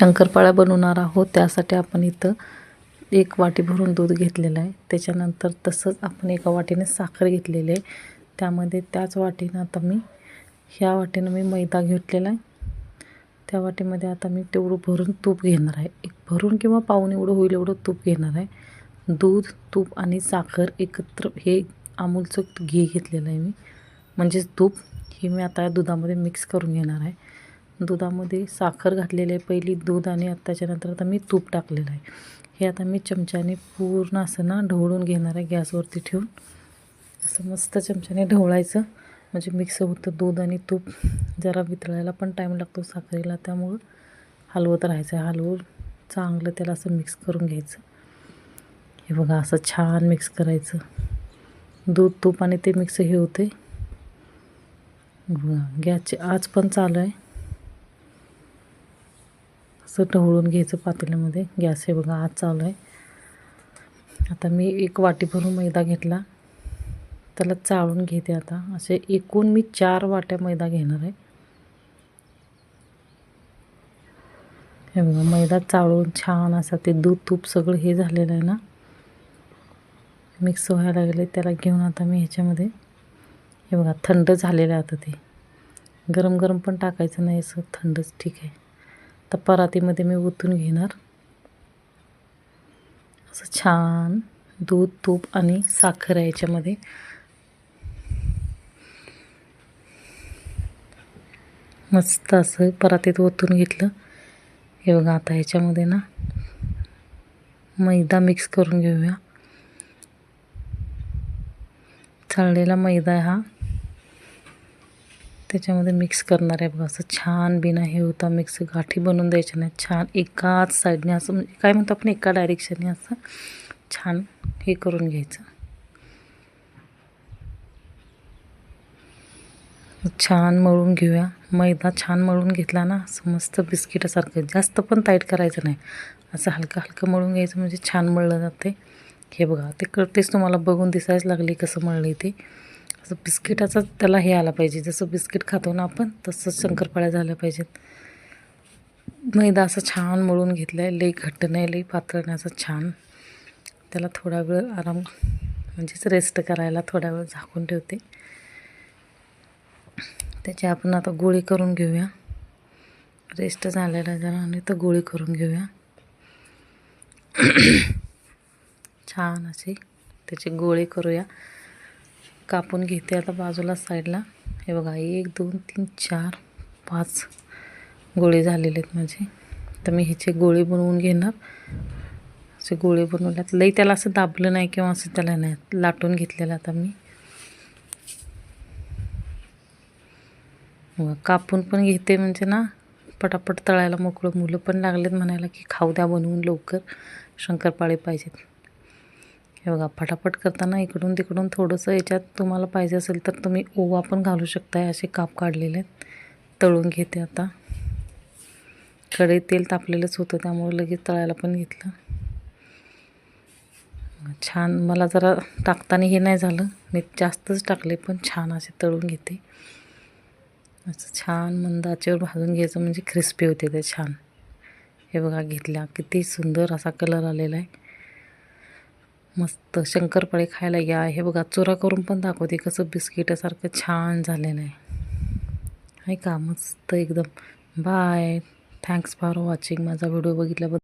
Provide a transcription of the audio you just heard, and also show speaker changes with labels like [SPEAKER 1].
[SPEAKER 1] शंकरपाळ्या बनवणार आहोत. त्यासाठी आपण इथं 1 वाटी भरून दूध घेतलेलं आहे. त्याच्यानंतर तसंच आपण 1 वाटीने साखर घेतलेली आहे. त्यामध्ये त्याच वाटीनं आता ह्या वाटीनं मी मैदा घेतलेला आहे. त्या वाटीमध्ये आता मी तेवढं भरून तूप घेणार आहे. एक भरून किंवा पाऊण एवढं होईल एवढं तूप घेणार आहे. दूध, तूप आणि साखर एकत्र हे अमूलचं घी घेतलेलं आहे मी, म्हणजेच तूप. हे मी आता दुधामध्ये मिक्स करून घेणार आहे. दुधामध्ये साखर घातलेली आहे पहिली, दूध, आणि त्याच्यानंतर आता मी तूप टाकलेलं आहे. हे आता मी चमच्याने पूर्ण असं ना ढवळून घेणार आहे. गॅसवरती ठेवून असं मस्त चमच्याने ढवळायचं, म्हणजे मिक्स होतं दूध आणि तूप. जरा वितळायला पण टाईम लागतो साखरेला, त्यामुळं हलवत राहायचं. हलवून चांगलं त्याला असं मिक्स करून घ्यायचं. हे बघा असं छान मिक्स करायचं. दूध, तूप आणि ते मिक्स हे होते. बघा गॅसची आच पण चालू आहे. असं ढवळून घ्यायचं पातेल्यामध्ये. गॅस हे बघा आच चालू आहे. आता मी 1 वाटी भरून मैदा घेतला, त्याला चाळून घेते. आता असे एकूण मी 4 वाट्या मैदा घेणार आहे. हे बघा मैदा चाळून छान असा ते दूध, तूप सगळं हे झालेलं आहे ना, मिक्स व्हायला लागले. त्याला घेऊन आता मी ह्याच्यामध्ये हे बघा थंड झालेलं आहे. आता ते गरम गरम पण टाकायचं नाही, असं थंडच ठीक आहे. तर परातीमध्ये मी ओतून घेणार. असं छान दूध, तूप आणि साखर आहे याच्यामध्ये. मस्त असं परातीत ओतून घेतलं. हे बघा आता ह्याच्यामध्ये ना मैदा मिक्स करून घेऊया. चाळलेला मैदा हा त्याच्यामध्ये मिक्स करणार आहे. बघा असं छान बिना हे होता मिक्स, गाठी बनवून द्यायच्या नाही. छान एकाच साईडने असं, म्हणजे काय म्हणतो आपण, एका डायरेक्शनने असं छान हे करून घ्यायचं. छान मळून घेऊया. मैदा छान मळून घेतला ना, असं मस्त बिस्किटासारखं. जास्त पण टाईट करायचं नाही, असं हलकं हलकं मळून घ्यायचं, म्हणजे छान मळलं जाते. हे बघा ते कळतेच तुम्हाला, बघून दिसायच लागली कसं मळलं ते. असं बिस्किटाचं त्याला हे आला पाहिजे, जसं बिस्किट खातो ना आपण तसंच शंकरपाळ्या झाल्या पाहिजेत. मैदा असं छान मळून घेतलं आहे. लई घट्ट नाही, लई पातळ नाही, असं छान. त्याला थोडा वेळ आराम, म्हणजेच रेस्ट करायला थोडा वेळ झाकून ठेवते. त्याचे आपण आता गोळे करून घेऊया. रेस्ट झालेला जरा, आणि तर गोळे करून घेऊया. छान असे त्याचे गोळे करूया. कापून घेते आता बाजूला साईडला. हे बघा 1 2 3 4 5 गोळे झालेले आहेत माझे. तर मी ह्याचे गोळे बनवून घेणार. असे गोळे बनवल्यात. लई त्याला असं दाबलं नाही किंवा असं त्याला नाही, लाटून घेतलेलं आता मी. कापून पण घेते, म्हणजे ना पटापट तळायला मोकळं. मुलं पण लागलेत म्हणायला की खाऊ द्या बनवून लवकर, शंकरपाळे पाहिजेत. हे बघा फटाफट करताना इकडून तिकडून थोडंसं, याच्यात तुम्हाला पाहिजे असेल तर तुम्ही ओवा पण घालू शकताय. असे काप काढलेले आहेत. तळून घेते आता. कढईत तेल तापलेलंच होतं, त्यामुळे लगेच तळायला पण घेतलं. छान मला जरा टाकताना हे नाही झालं, मी जास्तच टाकले, पण छान असे तळून घेते. असं छान मंद आचेवर भाजून घ्यायचं, म्हणजे क्रिस्पी होते ते छान. हे बघा घेतल्या, किती सुंदर असा कलर आलेला आहे. मस्त शंकरपाळे खायला या. हे बघा चुरा करून पण दाखवते कसं बिस्किटासारखं छान झालेलं आहे का, मस्त एकदम. Bye, thanks for watching. माझा व्हिडिओ बघितल्याबद्दल.